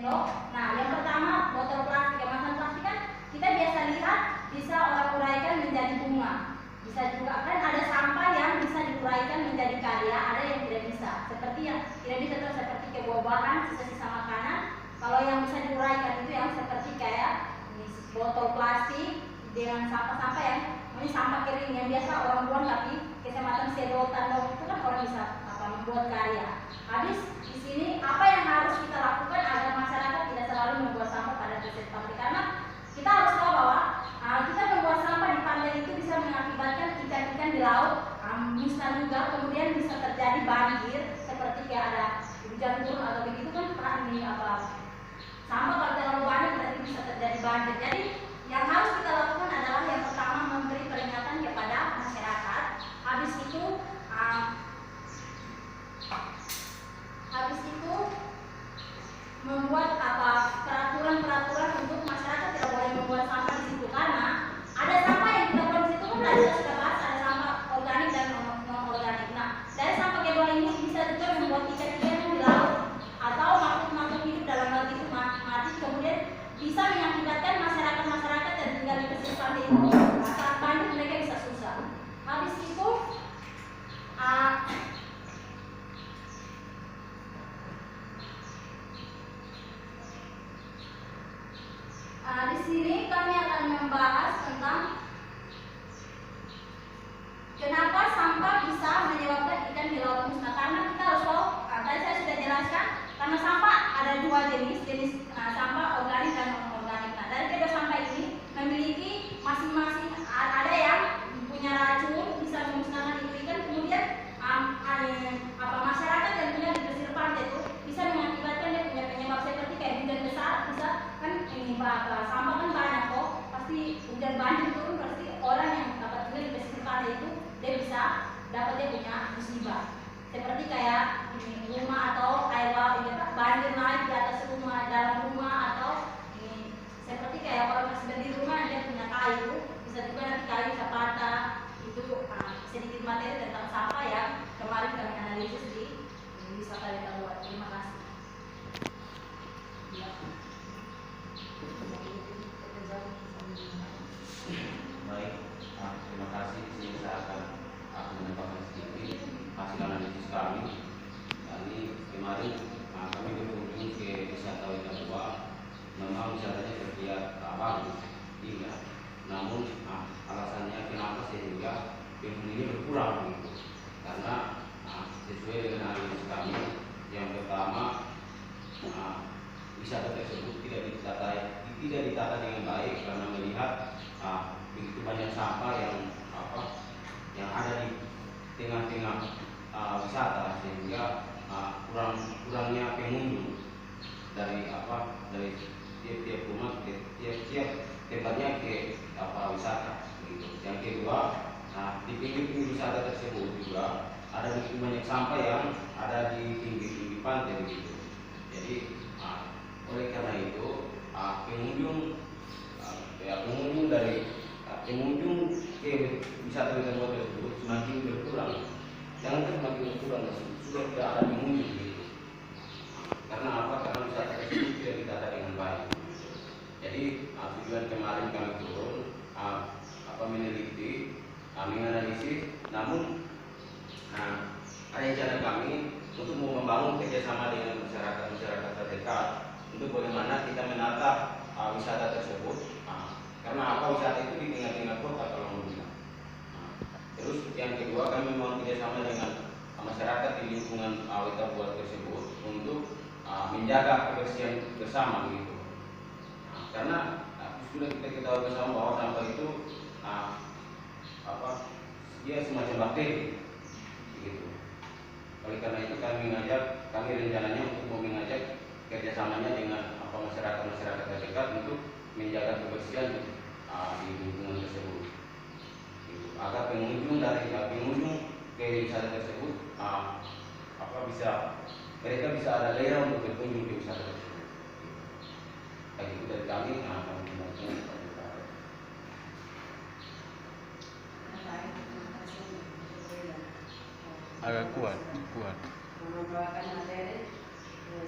Nah, yang pertama botol plastik. Kemasan plastik kan kita biasa lihat bisa orang uraikan menjadi bunga. Bisa juga kan ada sampah yang bisa diuraikan menjadi karya, ada yang tidak bisa. Seperti yang tidak bisa itu seperti kayak buah-buahan, sisa-sisa makanan. Kalau yang bisa diuraikan itu yang seperti kayak botol plastik dengan sampah-sampah yang ini sampah kering yang biasa orang buang tapi kecamatan sedotan itu kan orang bisa membuat karya. Habis di sini apa yang harus kita lakukan agar masyarakat tidak selalu membuat sampah pada tempat pantai, karena kita harus tahu bahwa kita membuat sampah di pantai itu bisa mengakibatkan ikan-ikan di laut musnah juga, kemudian bisa terjadi banjir seperti kayak ada hujan turun atau begitu kan ini sampah kalau terlalu banyak berarti bisa terjadi banjir. Jadi yang harus kita lakukan adalah yang pertama memberi peringatan kepada masyarakat. Habis itu membuat peraturan-peraturan untuk masyarakat tidak boleh membuat sampah di situ, karena ada sampah yang kita buat di situ kan tadi sudah bahas, ada sampah organik dan non organik. Nah, dari sampah kedua ini bisa juga membuat ikan-ikan di laut atau makhluk-makhluk hidup dalam laut itu mati, kemudian bisa mengakibatkan masyarakat yang tinggal di pesisir pantai itu saat banjir mereka bisa susah. Habis itu di sini kami akan membahas tentang kenapa sampah bisa menyebabkan ikan di laut musnah. Karena kita harus tahu, tadi saya sudah jelaskan, karena sampah ada dua jenis sampah organik dan non organik. Nah, dari kedua sampah ini memiliki masing-masing, ada yang punya racun bisa memusnahkan itu ikan, kemudian masyarakat yang punya di pesisir pantai itu bisa mengakibatkan dia punya penyebab seperti kayak hujan besar, bisa kan ini sampah kan banyak kok, pasti hujan banjir itu kan pasti orang yang dapat tinggal di pesisir pantai itu dia bisa dapat dia punya musibah seperti kayak rumah atau air laut ini banjir naik di atas rumah, dalam rumah, atau ini seperti kayak orang masih di rumah dia punya kayu, bisa juga nanti kayu bisa patah. Itu sedikit materi tentang sampah yang kemarin kami analisis di wisata Lentang Luar. Terima kasih. Baik, terima kasih. Di sini saya akan menambahkan sedikit hasil analisis kami. Jadi kemarin kami berkunjung ke wisata Lentang Luar. Memang wisatanya terlihat bagus, indah. Namun alasannya kenapa sehingga penghuninya berkurang gitu. Karena sesuai dengan analisis kami, yang pertama wisata tersebut tidak ditata dengan baik karena melihat begitu banyak sampah yang ada di tengah-tengah wisata, sehingga kurangnya pengunjung dari tiap-tiap rumah, tiap tempatnya ke wisata gitu. Yang kedua, di pinggir-pinggir wisata tersebut juga ada begitu banyak sampah yang ada di pinggir-pinggir pantai begitu. Jadi oleh karena itu pengunjung ke wisata Lentang Luar tersebut semakin berkurang. Jangan semakin berkurang, sudah tidak ada pengunjung gitu. Karena apa? Karena wisata tersebut tidak ditata dengan baik. Jadi tujuan kemarin kami turun meneliti, menganalisis, namun rencana kami untuk membangun kerjasama dengan masyarakat terdekat untuk bagaimana kita menata wisata tersebut. Karena apa? Wisata itu di tengah-tengah kota kalau mau bilang. Terus yang kedua, kami membangun kerjasama dengan masyarakat di lingkungan Lentang Luar tersebut untuk menjaga kebersihan bersama gitu. Karena sudah kita ketahui bersama bahwa sampah itu dia semacam bakteri gitu. Oleh karena itu kami rencananya untuk mengajak kerjasamanya dengan masyarakat terdekat untuk menjaga kebersihan di lingkungan tersebut gitu. Agar pengunjung ke wisata tersebut mereka bisa ada daerah untuk berkunjung ke wisata tersebut gitu. Kayak itu dari kami agak kuat. Membawakan materi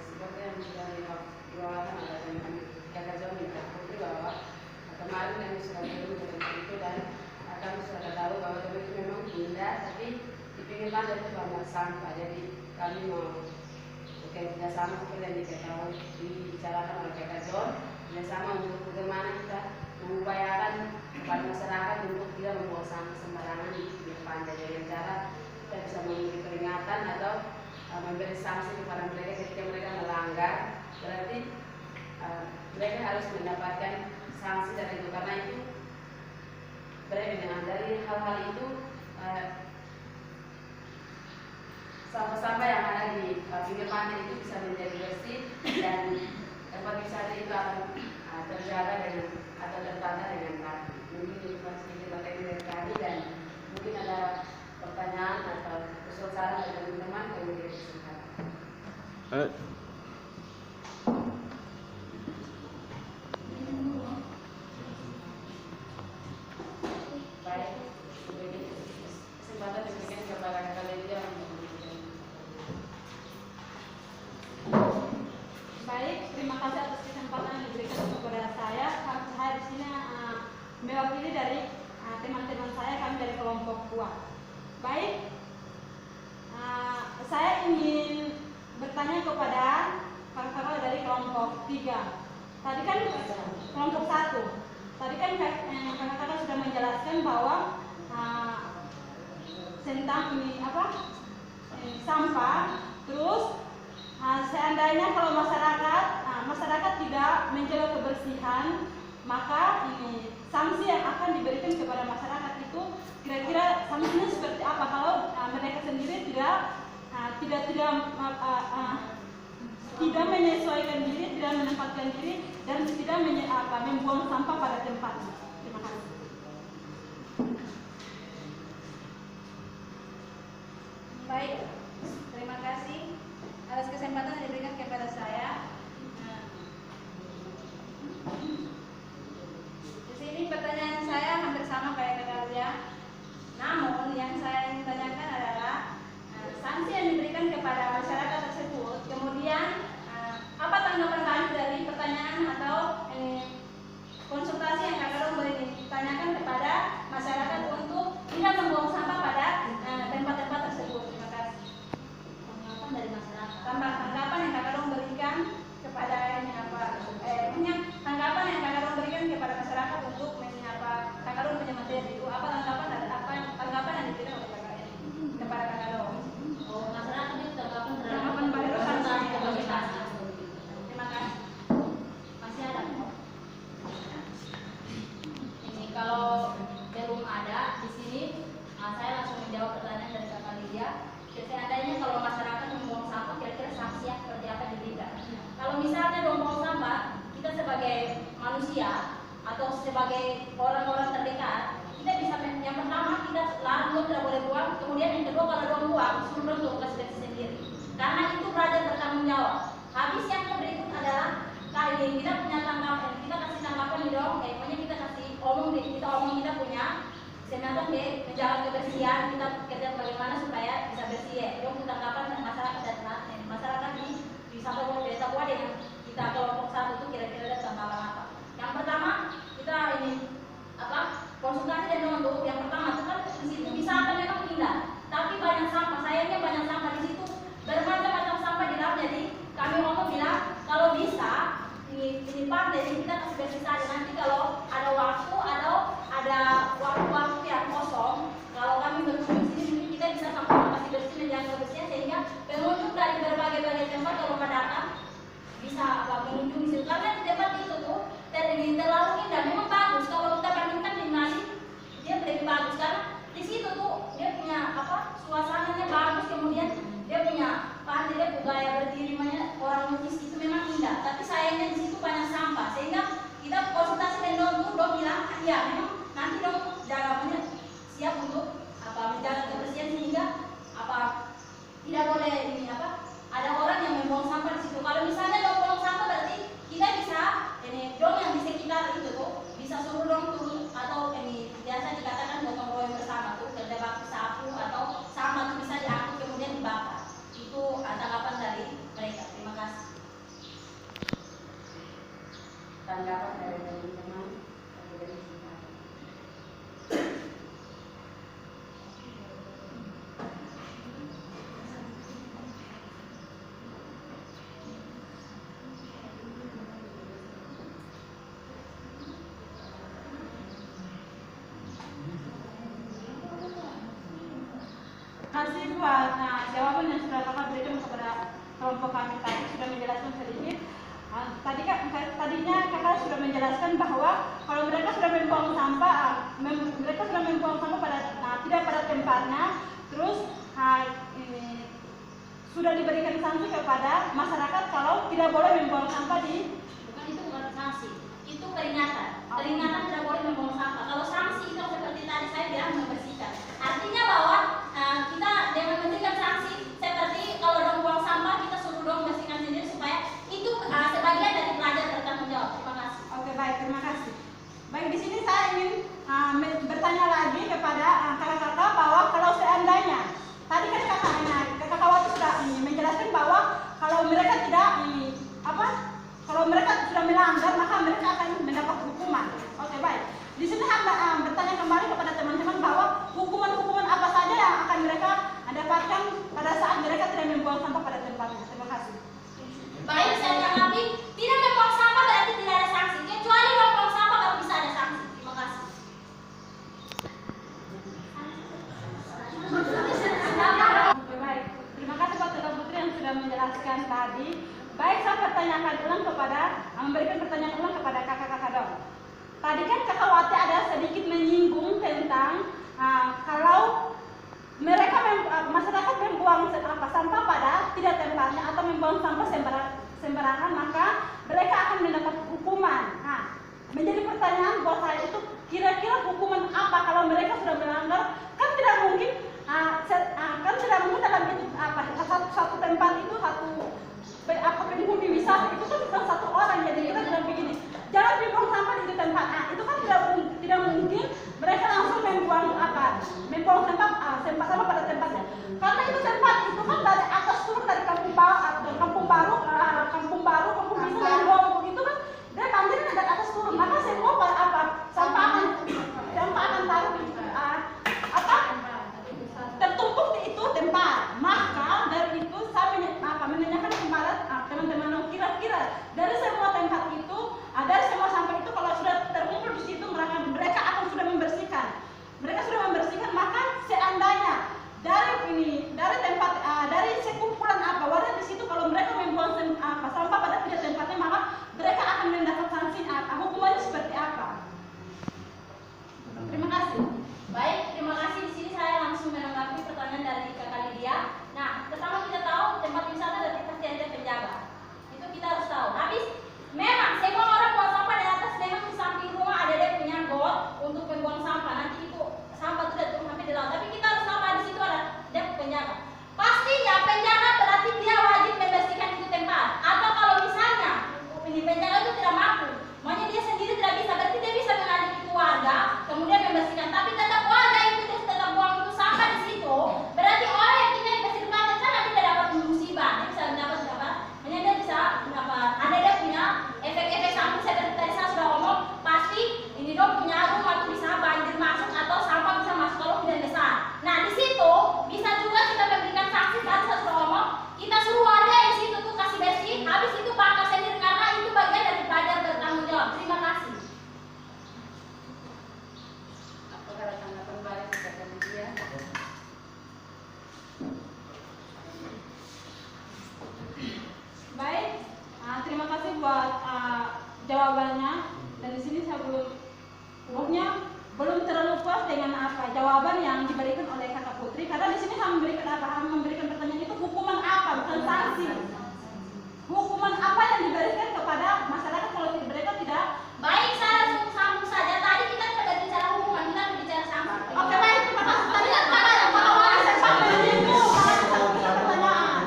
seperti yang sudah dibawakan sudah belum dengan itu, dan kami sudah tahu bahwa teman itu memang indah, tapi di pinggir pantai itu banyak sampah. Jadi kami mau bekerja sama seperti yang diketahui dibicarakan oleh Kak John, bersama untuk bagaimana kita mengupayakan kepada masyarakat untuk tidak membuang sampah sembarangan di pinggir pantai. Dengan cara kita bisa memberi peringatan atau memberi sanksi kepada mereka ketika mereka melanggar. Berarti mereka harus mendapatkan sanksi dari itu, karena itu berarti dengan dari hal-hal itu sampah-sampah yang ada di pinggir pantai itu bisa menjadi bersih dan tempat wisata itu akan terjaga dengan atau tertata dengan rapi. Mungkin itu sedikit materi dari kami, dan mungkin ada pertanyaan atau usul saran dari teman-teman yang menjadi kesempatan. Baik, kesempatan diberikan kepada kalian yang Baik, terima kasih atas kesempatan yang diberikan kepada saya. Saya di sini mewakili dari teman-teman saya, kami dari kelompok kuat. Baik, saya ingin bertanya kepada kakak-kakak dari kelompok 3. Tadi kan kelompok 1. Tadi kan kakak-kakak sudah menjelaskan bahwa tentang ini sampah. Terus seandainya kalau masyarakat tidak menjaga kebersihan, maka ini sanksi yang akan diberikan kepada masyarakat itu kira-kira sanksinya seperti apa kalau mereka sendiri tidak menyesuaikan diri, tidak menempatkan diri, dan tidak membuang sampah pada tempatnya. Terima kasih. Baik, terima kasih atas kesempatan yang diberikan kepada saya. Di sini pertanyaan saya hampir sama kayak kalian. Namun yang saya ingin tanyakan adalah sanksi yang diberikan kepada masyarakat tersebut. Kemudian apa tanggapan kalian dari pertanyaan atau konsultasi yang kakak tanyakan kepada masyarakat untuk tidak membuang sampah pada tempat-tempat tersebut. Terima kasih. Tanggapan dari masyarakat. Tanggapan yang kakak berikan kepada tanggapan yang kakak berikan kepada masyarakat untuk kakak punya materi itu, apa tanggapan yang diberikan oleh kakak kepada kakak? Oh, masyarakat itu tanggapan Tanggapan pada sanksi. Terima kasih. masih ada. Ini kalau belum ada di sini, saya langsung menjawab pertanyaan dari kakak Lydia. Seandainya kalau masyarakat membuang sampah, kira-kira sanksi seperti apa diberikan? Kalau misalnya membuang sampah, kita sebagai manusia atau sebagai orang-orang terdekat, kita bisa yang pertama kita larang tidak boleh buang. Kemudian yang kedua, kalau dong buang, suruh dong kasih bersih sendiri. Karena itu belajar bertanggung jawab. Habis yang berikut adalah kali kita punya tanggapan, kita kasih tanggapan di dong, pokoknya kita kasih omong kita punya semacam menjaga kebersihan, kita kerja bagaimana supaya bisa bersih ya. Dong tanggapan masyarakat dan masyarakat di satu desa buah dengan kita kelompok 1 itu kira-kira ada tanggapan apa? Yang pertama kita konsultasi dan untuk yang pertama itu kan di situ bisa memang indah, tapi banyak sampah. Sayangnya banyak sampah di situ, bermacam-macam sampah di dalam. Jadi kami ngomong bilang kalau bisa ini pantai kita kasih bersih saja. Nanti kalau ada waktu yang kosong, kalau kami berkunjung di sini kita bisa sama kasih bersih menjaga kebersihan, sehingga pengunjung dari berbagai tempat kalau datang bisa mengunjungi di situ. Karena di tempat itu tuh terlalu indah, memang bagus. Kalau kita bandingkan di Bali, dia lebih bagus karena di situ tuh dia punya suasananya bagus, kemudian dia punya pantai, dia punya gaya berdiri orang lukis itu memang indah. Tapi sayangnya di situ banyak sampah, sehingga kita konsultasi dengan dong bilang ya memang nanti dong jaga siap untuk menjaga kebersihan, sehingga tidak boleh ada orang yang membuang sampah di situ. Kalau misalnya dong buang sampah, berarti kita bisa dong yang di sekitar itu tuh bisa suruh dong turun, atau biasa dikatakan gotong royong bersama tuh kerja bakti sapu atau sampah tuh bisa diangkut kemudian dibakar. Itu tanggapan dari mereka. Terima kasih. Tanggapan dari teman-teman dari buat jawaban yang sudah kakak berikan kepada kelompok kami tadi, sudah menjelaskan sedikit. Tadinya kakak sudah menjelaskan bahwa kalau mereka sudah membuang sampah, tidak pada tempatnya, terus sudah diberikan sanksi kepada masyarakat kalau tidak boleh membuang sampah di. Bukan sanksi, itu peringatan. Peringatan tidak boleh membuang sampah. Kalau sanksi itu seperti tadi saya bilang membersihkan. Artinya bahwa kita dengan memberikan sanksi seperti kalau dong buang sampah kita suruh dong bersihkan sendiri supaya itu sebagian dari pelajar bertanggung jawab. Terima kasih. Oke, baik, terima kasih. Baik, di sini saya ingin bertanya lagi kepada kakak-kakak bahwa kalau seandainya tadi kan kakak waktu sudah menjelaskan bahwa kalau mereka tidak kalau mereka sudah melanggar maka mereka akan mendapat hukuman. Oke, baik. Di sini saya bertanya kembali kepada teman-teman bahwa hukuman-hukuman apa saja yang akan mereka dapatkan pada saat mereka tidak membuang sampah pada tempatnya. Terima kasih. Baik, saya tanggapi. Tidak membuang sampah berarti tidak ada sanksi. Kecuali membuang sampah baru bisa ada sanksi. Terima kasih. Oke, baik. Terima kasih buat Kakak Putri yang sudah menjelaskan tadi. Baik, saya memberikan pertanyaan ulang kepada kakak-kakak dong. Tadi kan kakak Wati ada sedikit menyinggung tentang kalau mereka masyarakat membuang sampah pada tidak tempatnya atau membuang sampah sembarangan, maka mereka akan mendapat hukuman. Menjadi pertanyaan buat saya itu kira-kira hukuman apa kalau mereka sudah melanggar? Kan tidak mungkin dalam itu satu tempat itu penghuni wisata itu kan bukan satu orang, jadi kita bilang begini, jangan dibuang sampah di tempat. Itu kan tidak mungkin mereka langsung membuang sampah pada tempatnya, karena itu tempat itu kan dari atas turun dari kampung baru, kampung bisa yang bawah itu kan dia banjirnya dari atas turun, maka semua sampah akan taruh di tertumpuk di itu tempat. Maka dari itu saya menanyakan kepada teman-teman, kira-kira dari semua tempat itu, dari semua sampah itu kalau sudah terkumpul di situ mereka akan sudah membersihkan. Maka seandainya dari sekumpulan wadah di situ kalau mereka membuang sampah pada tidak tempatnya, maka mereka akan mendapat sanksi. Hukumannya seperti apa? Terima kasih. Baik, terima kasih. Di sini saya langsung menanggapi pertanyaan dari Kakak Lydia. Nah, pertama kita tahu tempat wisata berarti pasti ada penjaga. Itu kita harus tahu. Habis, memang semua orang buang sampah di atas, memang di samping rumah ada dia punya got untuk membuang sampah. Nanti itu sampah itu tidak sampai di laut. Tapi kita harus tahu di situ ada dia penjaga. Pastinya penjaga berarti dia wajib membersihkan itu tempat. Atau kalau misalnya ini penjaga itu tidak mampu, makanya dia sendiri tidak bisa, berarti dia bisa mengajak itu warga kemudian membersihkan. Tapi tetap warga itu tetap buang itu sampah di situ, berarti orang yang tinggal di pesisir pantai sana tidak dapat musibah, dia bisa mendapat makanya dia bisa mendapat, ada dia punya efek-efek samping seperti tadi saya sudah ngomong, pasti ini dong punya rumah itu bisa banjir masuk atau sampah bisa masuk kalau hujan besar. Nah di situ bisa juga kita memberikan sanksi, tadi saya sudah ngomong, kita suruh warga yang di situ tuh kasih bersih, habis itu bangka sendiri karena itu bagian dari pelajar bertanggung jawab. Terima kasih. Apakah ada tanggapan balik kepada Lydia? Baik, terima kasih buat jawabannya. Dan di sini saya belum terlalu puas dengan jawaban yang diberikan oleh Kakak Putri, karena di sini saya memberikan pertanyaan itu hukuman apa, bukan sanksi. Hukuman apa yang diberikan kepada masyarakat kalau mereka tidak. Baik, saya langsung sambung saja. Tadi kita tidak berbicara hukuman, kita berbicara sanksi. Oke, baik, terima kasih. Tadi sempat menyinggung, pertanyaan.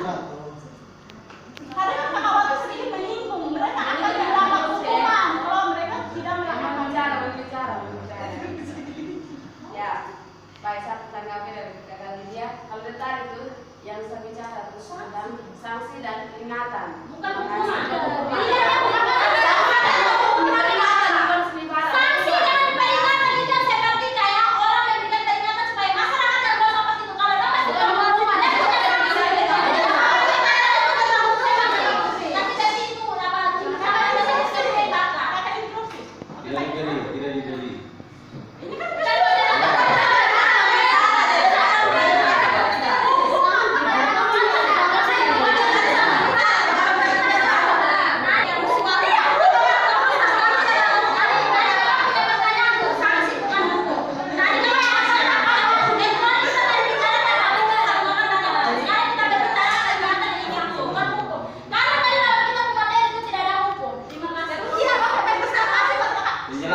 Tadi kan Kakak Wati sedikit menyinggung, mereka akan mendapat hukuman kalau mereka tidak melakukan. Berbicara. Ya, baik, saya tanggapi dari Kakak Lydia. Kalau tadi itu yang saya bicara itu tentang sanksi dan peringatan. Bukan hukuman.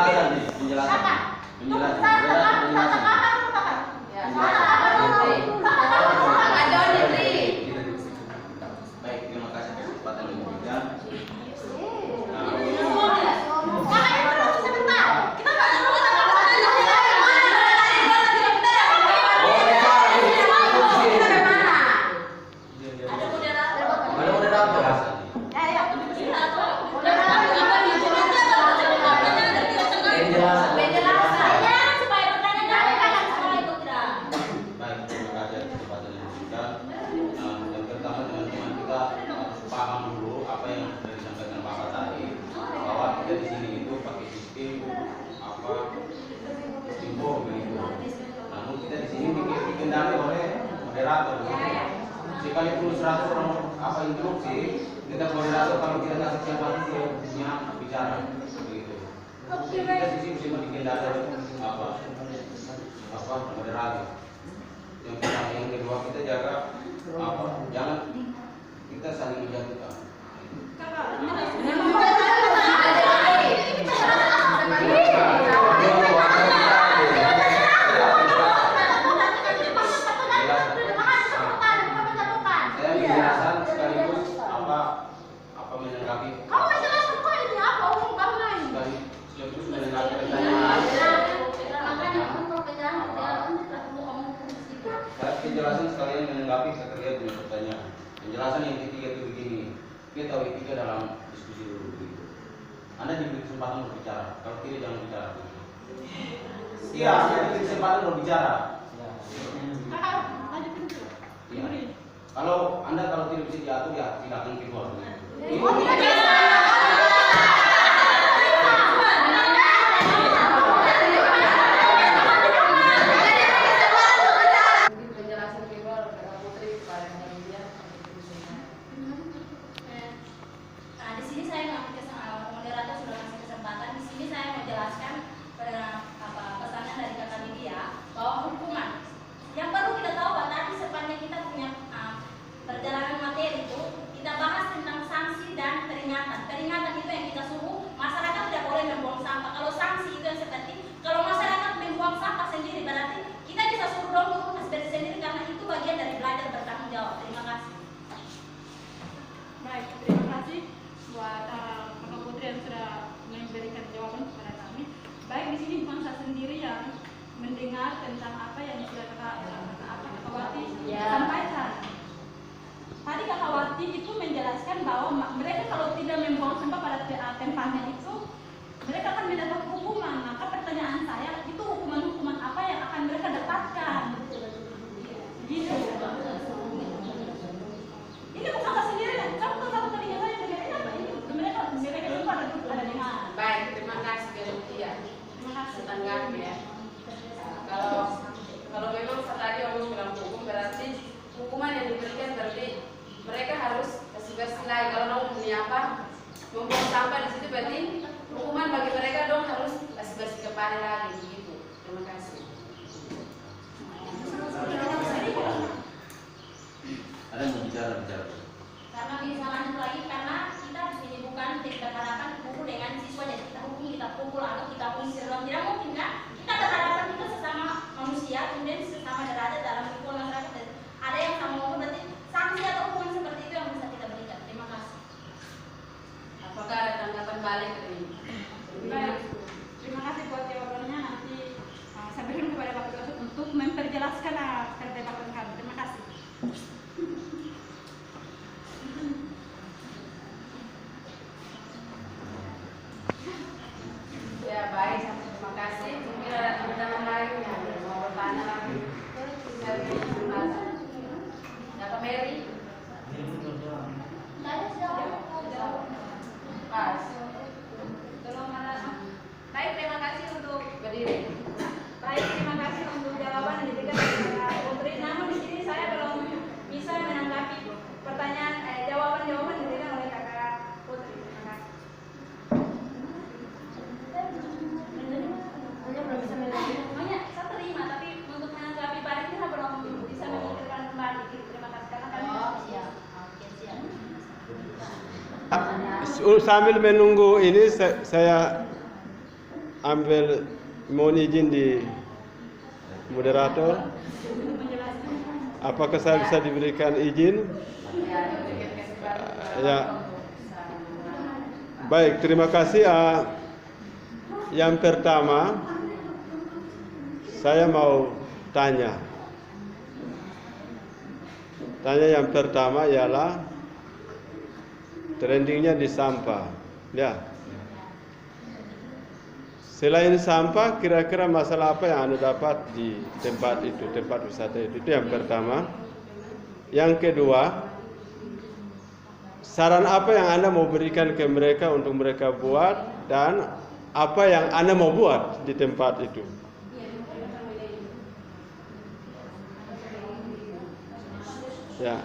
penjelasan nih, penjelasan. Ya. Kakak Joni. Baik, terima kasih atas kesempatan yang diberikan. Ada moderator. Baik, terima kasih atas kesempatan yang diberikan. Yang pertama teman-teman kita harus paham dulu apa yang sudah disampaikan Bapak tadi, bahwa kita di sini itu pakai sistem info begitu. Namun kita di sini dikendali oleh moderator. Sekalipun 100 orang interupsi, kita moderator kalau kita nggak siap dia bicara begitu. Kita di sini cuma dikendali oleh moderator. Yang pertama, yang kedua kita jaga jangan kita saling menjatuhkan. Saya menjelaskan sekaligus menanggapi sekaligus menanggapi pertanyaan. Saya penjelasan sekalian menanggapi sekalian punya pertanyaan. Penjelasan yang ketiga itu begini, kita tahu etika dalam diskusi dulu begitu. Anda diberi kesempatan berbicara, kalau tidak jangan bicara. Iya, Anda diberi kesempatan berbicara. Iya. Kalau tidak bisa diatur ya silakan keluar. Mendengar tentang apa yang sudah Kakak Wati sampaikan. Tadi Kakak Wati itu menjelaskan bahwa mereka kalau tidak membuang sampah pada tempatnya itu mereka akan mendapat hukuman. Maka pertanyaan saya, itu hukuman apa yang akan mereka dapatkan? Gitu. Ini bukan Kakak sendiri, kamu tahu tadinya saya dengerin apa ini? Mereka semua ada dengar. Baik, terima kasih Kementerian. Terima kasih. Tanggapi ya. Kalau memang tadi orang bilang hukum, berarti hukuman yang diberikan berarti mereka harus bersih-bersih lagi. Kalau mau membuang sampah di situ berarti hukuman bagi mereka dong harus bersih-bersih kembali lagi begitu. Terima kasih. Ada yang bicara. Karena bisa lanjut lagi, karena kita di sini bukan berhadapan pukul dengan siswa, jadi kita pukul atau kita usir. Tidak mungkin kan? Kita berhadapan kita sesama manusia, kemudian sesama derajat dalam lingkungan masyarakat, dan ada yang sama umur, berarti sanksi atau hukuman seperti itu yang bisa kita berikan. Terima kasih. Apakah ada tanggapan balik dari ini? Baik, terima kasih buat jawabannya. Nanti saya berikan kepada Bapak Kasut untuk memperjelaskan perdebatan kami. Terima kasih. Ya baik, terima kasih. Mungkin ada teman-teman lain yang mau bertanya lagi. Siapa Mary? Pas. Baik, terima kasih untuk Berdiri. Baik, terima kasih untuk jawaban yang diberikan kepada Putri. Namun di sini saya belum bisa menanggapi jawaban-jawaban yang diberikan oleh Kakak Putri. Terima kasih. Saya belum bisa menanggapi. Semuanya saya terima, tapi untuk menanggapi balik kita belum bisa memikirkan kembali. Terima kasih karena kami siap. Oke, siap. Sambil menunggu ini saya ambil mohon izin di moderator. Apakah saya bisa diberikan izin? Ya. Baik, terima kasih. Yang pertama, saya mau tanya. Yang pertama ialah trendingnya di sampah. Ya. Selain sampah, kira-kira masalah apa yang Anda dapat di tempat itu, tempat wisata itu? Itu yang pertama. Yang kedua, saran apa yang Anda mau berikan ke mereka untuk mereka buat, dan apa yang Anda mau buat di tempat itu? Ya.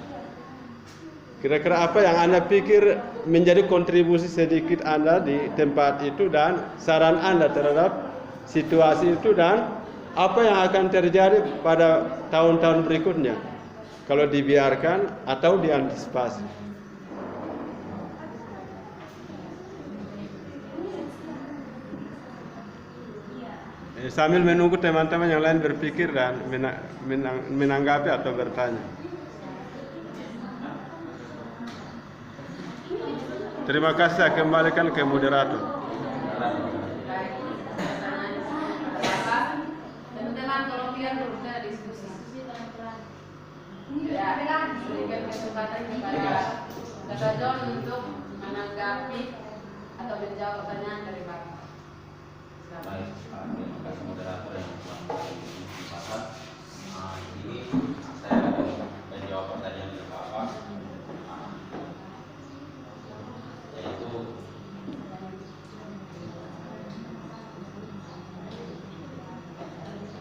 Kira-kira apa yang Anda pikir menjadi kontribusi sedikit Anda di tempat itu, dan saran Anda terhadap situasi itu, dan apa yang akan terjadi pada tahun-tahun berikutnya kalau dibiarkan atau diantisipasi? Sambil menunggu teman-teman yang lain berpikir dan menanggapi atau bertanya. Terima kasih, saya kembalikan ke moderator. Teman-teman, tolong biar dulu kita diskusi. Ya, berikan kesempatan kepada Kak John untuk menanggapi atau menjawab pertanyaan dari Bapak. Baik, terima kasih moderator yang telah memberikan kesempatan. Ini saya akan menjawab pertanyaan dari Bapak, yaitu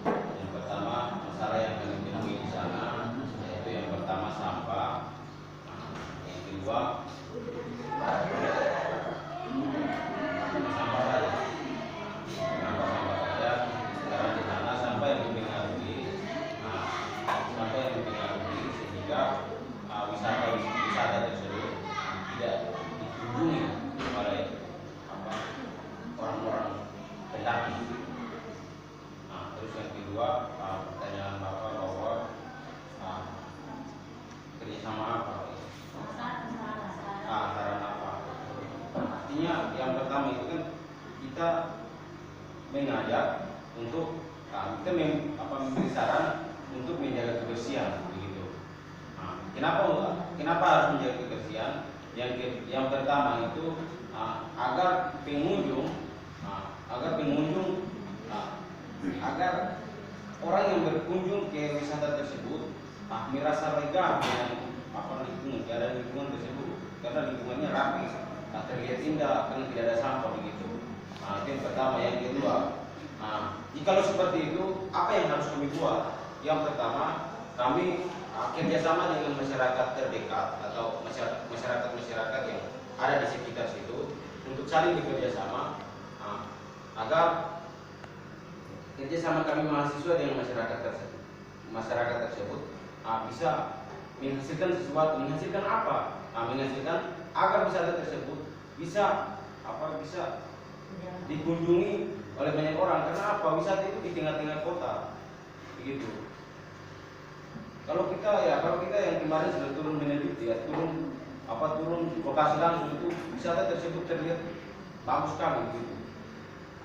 yang pertama masalah yang kami temui di sana, yaitu yang pertama sampah, yang kedua sampah saja. Karena di sana sampai yang mempengaruhi sehingga wisata tersebut tidak dikunjungi oleh orang-orang pendaki. Terus yang kedua, pertanyaan Bapak bahwa kerjasama apa? Saran apa? Artinya yang pertama itu kan kita mengajak untuk kita memberi saran untuk menjaga kebersihan begitu. Kenapa harus menjaga kebersihan? Yang pertama itu agar pengunjung agar orang yang berkunjung ke wisata tersebut merasa lega dengan keadaan lingkungan tersebut, karena lingkungannya rapi, terlihat indah karena tidak ada sampah begitu. Itu yang pertama. Yang kedua, jikalau seperti itu, apa yang harus kami buat? Yang pertama, kami kerjasama dengan masyarakat terdekat atau masyarakat yang ada di sekitar situ untuk saling bekerjasama agar kerjasama kami mahasiswa dengan masyarakat tersebut bisa menghasilkan sesuatu. Menghasilkan apa? Menghasilkan agar wisata tersebut bisa dikunjungi oleh banyak orang. Karena apa? Wisata itu di tengah-tengah kota, begitu. Kalau kita yang kemarin sudah turun meneliti, turun lokasi langsung, itu wisata tersebut terlihat bagus sekali, begitu.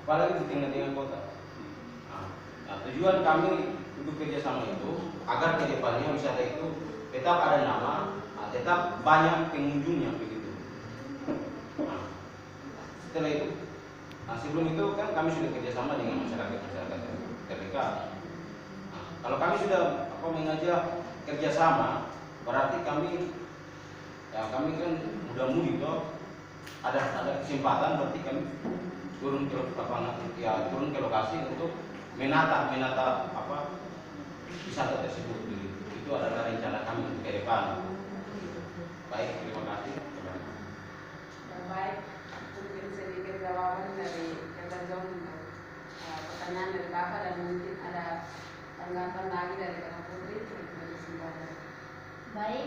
Apalagi di tengah-tengah kota. Tujuan kami untuk kerjasama itu agar ke depannya wisata itu tetap ada nama, tetap banyak pengunjungnya, begitu. Setelah itu, sebelum itu kan kami sudah kerjasama dengan masyarakat terdekat. Kalau kami sudah mengajak kerjasama, berarti kami kan mudah-mudi toh ada kesempatan, berarti kami turun ke lapangan, turun ke lokasi untuk menata wisata tersebut. Itu adalah rencana kami untuk ke depan. Baik, terima kasih. Baik, mungkin sedikit jawaban dari Kak John pertanyaan dari Bapak, dan mungkin ada tanggapan lagi dari Kak Putri. Baik,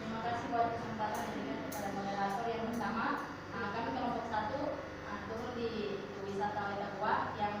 terima kasih buat kesempatan diberikan kepada moderator. Yang pertama, kami kelompok 1 turun di wisata Weta Gua yang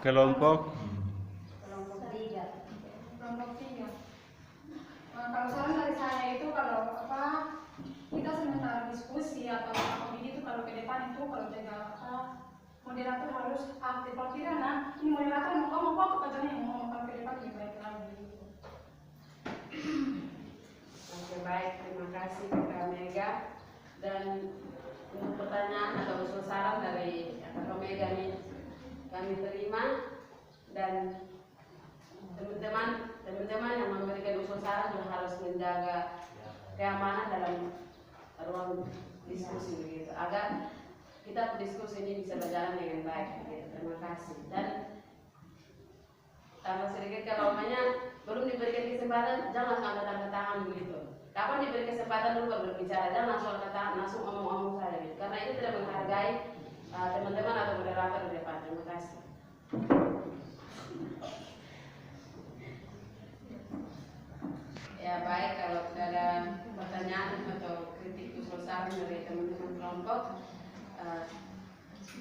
kelompok Kelompok 3. Kelompok 3. Kalau saran dari saya itu kalau kita sementara diskusi atau apa begitu, kalau ke depan itu kalau jaga moderator harus aktif. Kalau tidak, nah ini moderator mau ngomong kok katanya yang ngomong, kalau ke depan lebih baik lagi. Oke, baik, terima kasih Kak Mega. Dan untuk pertanyaan atau usul saran dari Kak Mega ini kami terima, dan teman-teman yang memberikan usul saran juga harus menjaga keamanan dalam ruang diskusi begitu, agar kita berdiskusi ini bisa berjalan dengan baik begitu. Terima kasih. Dan tambah sedikit, kalau belum diberikan kesempatan jangan langsung tanda tangan begitu. Kapan diberi kesempatan dulu baru berbicara, jangan langsung ngomong-ngomong saja gitu. Karena itu tidak menghargai teman-teman atau moderator di depan. Terima kasih. Ya baik, kalau tidak ada pertanyaan atau kritik usul saran dari teman-teman kelompok,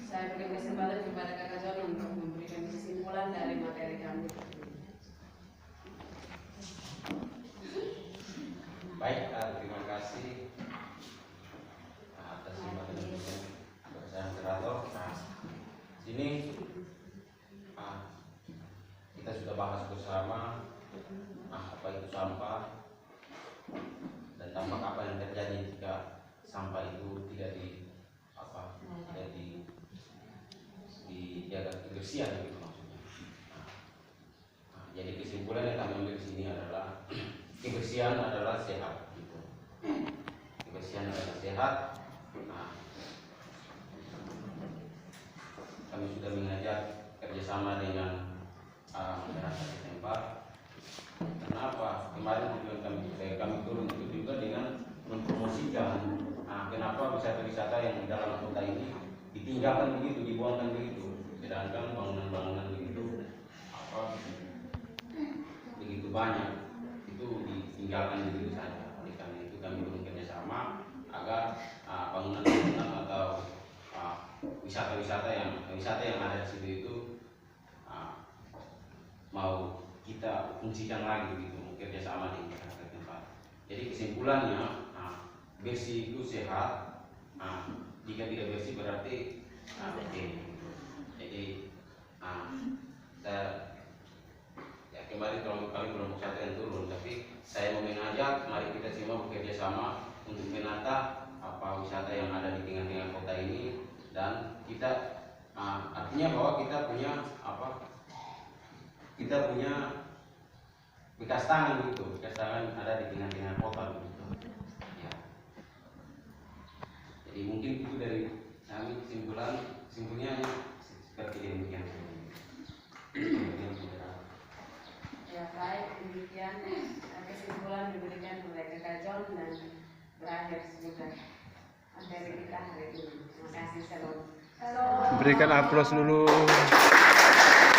saya berikan kesempatan kepada Kakak Joni untuk memberikan kesimpulan dari materi kami. Baik, terima kasih atas materi bersama moderator. Sini kita sudah bahas bersama apa itu sampah dan dampak apa yang terjadi jika sampah itu tidak dijaga kebersihan gitu maksudnya. Jadi kesimpulan yang kami ambil di sini adalah kebersihan adalah sehat gitu. Kebersihan adalah sehat. Kami sudah mengajak kerjasama dengan masyarakat setempat. Kenapa? Kemarin kami turun itu juga dengan mempromosikan kenapa wisata-wisata yang di dalam kota ini ditinggalkan begitu, dibuangkan begitu, sedangkan bangunan-bangunan begitu begitu banyak itu ditinggalkan begitu saja. Oleh karena itu kami bekerja sama agar bangunan-bangunan atau wisata yang ada di situ itu mau kita fungsikan lagi begitu, bekerja sama di masyarakat tempat. Jadi kesimpulannya bersih itu sehat. Jika tidak bersih berarti jadi kemarin kelompok satu yang turun, tapi saya mau mengajak mari kita semua bekerja sama untuk menata wisata yang ada di tengah-tengah kota ini, dan kita artinya bahwa kita punya bekas tangan gitu, bekas tangan ada di tengah-tengah kota gitu. Ya. Jadi mungkin itu dari kami kesimpulannya seperti demikian. Ya baik, demikian kesimpulan diberikan oleh Kakak John dan berakhir sudah materi kita hari ini. Terima kasih, salam. berikan aplaus dulu.